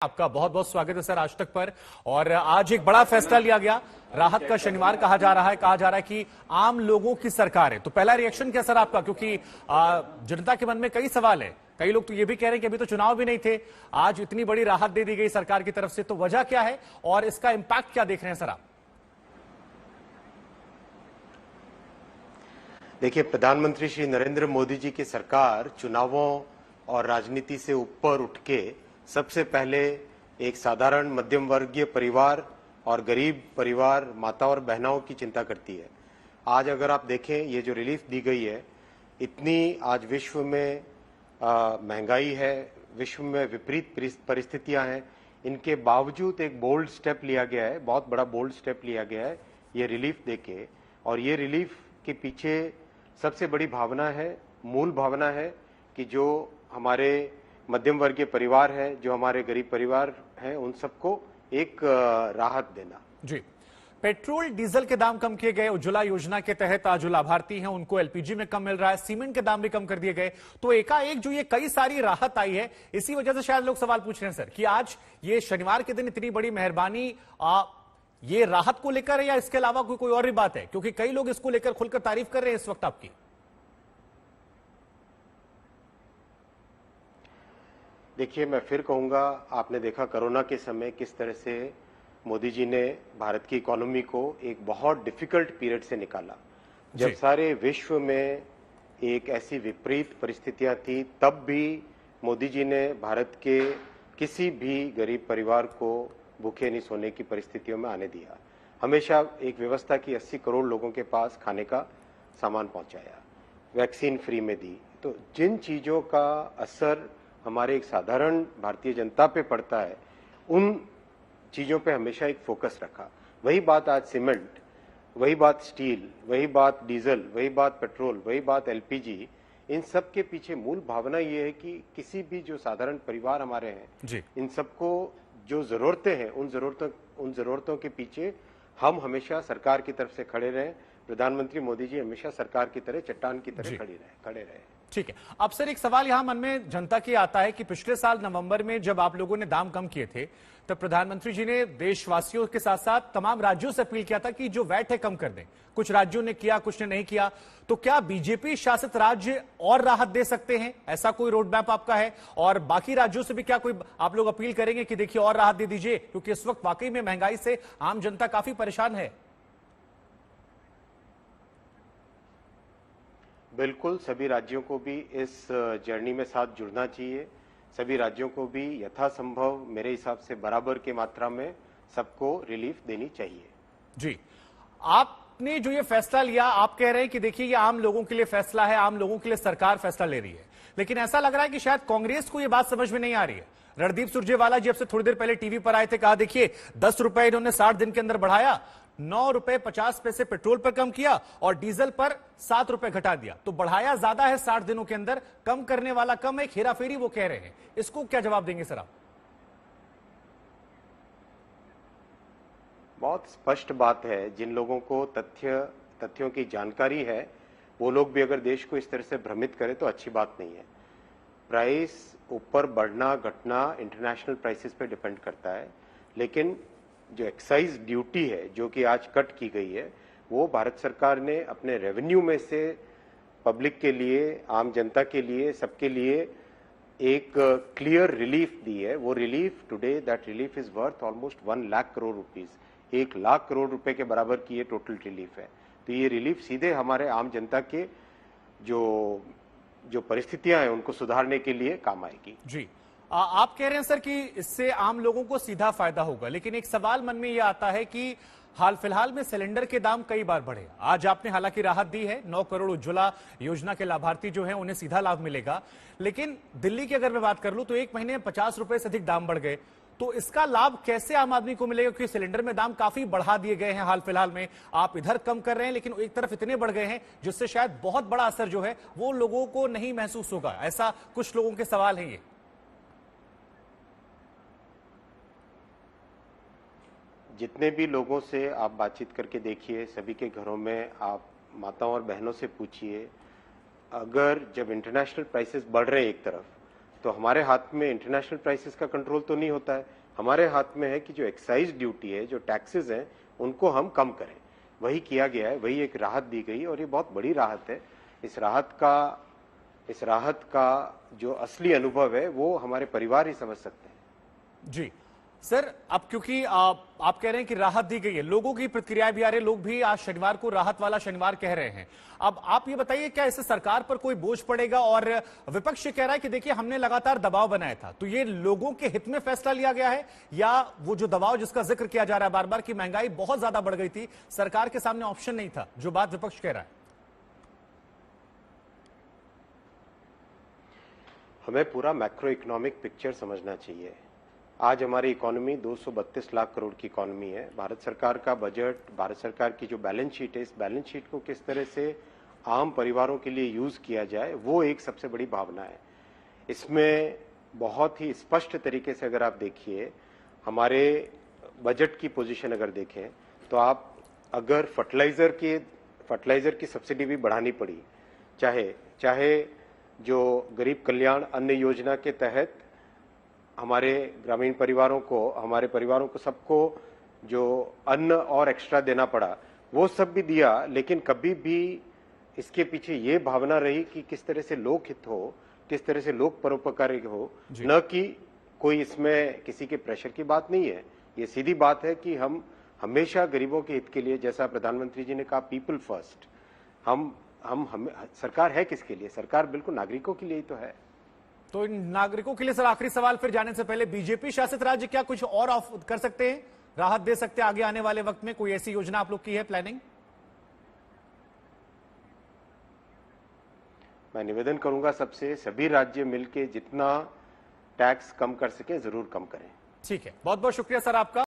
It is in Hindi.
आपका बहुत बहुत स्वागत है सर आज तक पर। और आज एक बड़ा फैसला लिया गया, राहत का शनिवार कहा जा रहा है कि आम लोगों की सरकार है। तो पहला रिएक्शन क्या सर आपका, क्योंकि जनता के मन में कई सवाल है, कई लोग तो ये भी कह रहे हैं कि अभी तो चुनाव भी नहीं थे, आज इतनी बड़ी राहत दे दी गई सरकार की तरफ से, तो वजह क्या है और इसका इंपैक्ट क्या देख रहे हैं सर आप? देखिए, प्रधानमंत्री श्री नरेंद्र मोदी जी की सरकार चुनावों और राजनीति से ऊपर उठ के सबसे पहले एक साधारण मध्यम वर्गीय परिवार और गरीब परिवार, माता और बहनों की चिंता करती है। आज अगर आप देखें, ये जो रिलीफ दी गई है, इतनी आज विश्व में महंगाई है, विश्व में विपरीत परिस्थितियां हैं, इनके बावजूद एक बोल्ड स्टेप लिया गया है, बहुत बड़ा बोल्ड स्टेप लिया गया है ये रिलीफ देके। और ये रिलीफ के पीछे सबसे बड़ी भावना है, मूल भावना है कि जो हमारे मध्यम वर्गीय परिवार है, जो हमारे गरीब परिवार हैं, उन सबको एक राहत देना। जी, पेट्रोल डीजल के दाम कम किए गए, उज्ज्वला योजना के तहत आज जो लाभार्थी हैं उनको एलपीजी में कम मिल रहा है, सीमेंट के दाम भी कम कर दिए गए। तो एकाएक जो ये कई सारी राहत आई है, इसी वजह से शायद लोग सवाल पूछ रहे हैं सर कि आज ये शनिवार के दिन इतनी बड़ी मेहरबानी ये राहत को लेकर है या इसके अलावा कोई और भी बात है? क्योंकि कई लोग इसको लेकर खुलकर तारीफ कर रहे हैं इस वक्त आपकी। देखिए, मैं फिर कहूंगा, आपने देखा कोरोना के समय किस तरह से मोदी जी ने भारत की इकोनॉमी को एक बहुत डिफिकल्ट पीरियड से निकाला। जब सारे विश्व में एक ऐसी विपरीत परिस्थितियां थी, तब भी मोदी जी ने भारत के किसी भी गरीब परिवार को भूखे नहीं सोने की परिस्थितियों में आने दिया। हमेशा एक व्यवस्था की 80 करोड़ लोगों के पास खाने का सामान पहुंचाया, वैक्सीन फ्री में दी। तो जिन चीजों का असर हमारे एक साधारण भारतीय जनता पे पड़ता है, उन चीजों पे हमेशा एक फोकस रखा। वही बात आज सीमेंट, वही बात स्टील, वही बात डीजल, वही बात पेट्रोल, वही बात एलपीजी, इन सब के पीछे मूल भावना ये है कि किसी भी जो साधारण परिवार हमारे हैं, इन सबको जो जरूरतें हैं, उन जरूरतों के पीछे हम हमेशा सरकार की तरफ से खड़े रहे। प्रधानमंत्री मोदी जी हमेशा सरकार की तरह, चट्टान की तरह खड़े रहे। ठीक है। अब सर एक सवाल यहां मन में जनता की आता है कि पिछले साल नवंबर में जब आप लोगों ने दाम कम किए थे, तब प्रधानमंत्री जी ने देशवासियों के साथ साथ तमाम राज्यों से अपील किया था कि जो वैट है कम कर दें। कुछ राज्यों ने किया, कुछ ने नहीं किया। तो क्या बीजेपी शासित राज्य और राहत दे सकते हैं? ऐसा कोई रोड मैप आपका है? और बाकी राज्यों से भी क्या कोई आप लोग अपील करेंगे कि देखिए और राहत दे दीजिए, क्योंकि इस वक्त वाकई में महंगाई से आम जनता काफी परेशान है? बिल्कुल, सभी राज्यों को भी इस जर्नी में साथ जुड़ना चाहिए। सभी राज्यों को भी यथासंभव मेरे हिसाब से बराबर की मात्रा में सबको रिलीफ देनी चाहिए। जी, आपने जो ये फैसला लिया, आप कह रहे हैं कि देखिए ये आम लोगों के लिए फैसला है, आम लोगों के लिए सरकार फैसला ले रही है, लेकिन ऐसा लग रहा है कि शायद कांग्रेस को ये बात समझ में नहीं आ रही है। रणदीप सुरजेवाला जी अब से थोड़ी देर पहले टीवी पर आए थे, कहा देखिए 10 रुपए इन्होंने 60 दिन के अंदर बढ़ाया, 9 रुपए 50 पैसे पेट्रोल पर कम किया और डीजल पर 7 रुपए घटा दिया। तो बढ़ाया ज्यादा है 60 दिनों के अंदर, कम करने वाला कम है, हेराफेरी वो कह रहे हैं। इसको क्या जवाब देंगे सर आप? बहुत स्पष्ट बात है, जिन लोगों को तथ्यों की जानकारी है, वो लोग भी अगर देश को इस तरह से भ्रमित करें तो अच्छी बात नहीं है। प्राइस ऊपर बढ़ना घटना इंटरनेशनल प्राइसेस पे डिपेंड करता है, लेकिन जो एक्साइज ड्यूटी है, जो कि आज कट की गई है, वो भारत सरकार ने अपने रेवेन्यू में से पब्लिक के लिए, आम जनता के लिए, सबके लिए एक क्लियर रिलीफ दी है। वो relief today, that relief is worth almost 1 lakh crore rupees, 1 lakh crore रुपए के बराबर की ये टोटल रिलीफ है। तो ये रिलीफ सीधे हमारे आम जनता के जो परिस्थितियां हैं उनको सुधारने के लिए काम आएगी। जी, आप कह रहे हैं सर कि इससे आम लोगों को सीधा फायदा होगा, लेकिन एक सवाल मन में यह आता है कि हाल फिलहाल में सिलेंडर के दाम कई बार बढ़े। आज आपने हालांकि राहत दी है, 9 करोड़ उज्ज्वला योजना के लाभार्थी जो हैं उन्हें सीधा लाभ मिलेगा, लेकिन दिल्ली की अगर मैं बात कर लूं तो एक महीने में 50 रुपए से अधिक दाम बढ़ गए। तो इसका लाभ कैसे आम आदमी को मिलेगा? क्योंकि सिलेंडर में दाम काफी बढ़ा दिए गए हैं हाल फिलहाल में। आप इधर कम कर रहे हैं, लेकिन एक तरफ इतने बढ़ गए हैं जिससे शायद बहुत बड़ा असर जो है वो लोगों को नहीं महसूस होगा। ऐसा कुछ लोगों के सवाल है ये। जितने भी लोगों से आप बातचीत करके देखिए, सभी के घरों में आप माताओं और बहनों से पूछिए, अगर जब इंटरनेशनल प्राइसेस बढ़ रहे हैं एक तरफ, तो हमारे हाथ में इंटरनेशनल प्राइसेस का कंट्रोल तो नहीं होता है। हमारे हाथ में है कि जो एक्साइज ड्यूटी है, जो टैक्सेस हैं, उनको हम कम करें। वही किया गया है, वही एक राहत दी गई और ये बहुत बड़ी राहत है। इस राहत का जो असली अनुभव है वो हमारे परिवार ही समझ सकते हैं। जी सर, अब क्योंकि आप कह रहे हैं कि राहत दी गई है, लोगों की प्रतिक्रिया भी आ रही है, लोग भी आज शनिवार को राहत वाला शनिवार कह रहे हैं। अब आप ये बताइए, क्या इससे सरकार पर कोई बोझ पड़ेगा? और विपक्ष ये कह रहा है कि देखिए हमने लगातार दबाव बनाया था, तो ये लोगों के हित में फैसला लिया गया है, या वो जो दबाव जिसका जिक्र किया जा रहा है बार बार कि महंगाई बहुत ज्यादा बढ़ गई थी, सरकार के सामने ऑप्शन नहीं था, जो बात विपक्ष कह रहा है? हमें पूरा मैक्रो इकोनॉमिक पिक्चर समझना चाहिए। आज हमारी इकोनॉमी 232 लाख करोड़ की इकोनॉमी है। भारत सरकार का बजट, भारत सरकार की जो बैलेंस शीट है, इस बैलेंस शीट को किस तरह से आम परिवारों के लिए यूज किया जाए, वो एक सबसे बड़ी भावना है। इसमें बहुत ही स्पष्ट तरीके से अगर आप देखिए, हमारे बजट की पोजीशन अगर देखें, तो आप अगर फर्टिलाइजर की सब्सिडी भी बढ़ानी पड़ी, चाहे जो गरीब कल्याण अन्न योजना के तहत हमारे ग्रामीण परिवारों को सबको जो अन्न और एक्स्ट्रा देना पड़ा, वो सब भी दिया, लेकिन कभी भी इसके पीछे ये भावना रही कि किस तरह से लोक हित हो, किस तरह से लोक परोपकारी हो, न कि कोई इसमें किसी के प्रेशर की बात नहीं है। ये सीधी बात है कि हम हमेशा गरीबों के हित के लिए, जैसा प्रधानमंत्री जी ने कहा, पीपल फर्स्ट। हम सरकार है किसके लिए? सरकार बिल्कुल नागरिकों के लिए ही तो है। तो इन नागरिकों के लिए सर, आखिरी सवाल फिर जाने से पहले, बीजेपी शासित राज्य क्या कुछ और ऑफ कर सकते हैं, राहत दे सकते हैं आगे आने वाले वक्त में? कोई ऐसी योजना आप लोग की है प्लानिंग? मैं निवेदन करूंगा सबसे, सभी राज्य मिलकर जितना टैक्स कम कर सके जरूर कम करें। ठीक है, बहुत बहुत शुक्रिया सर आपका।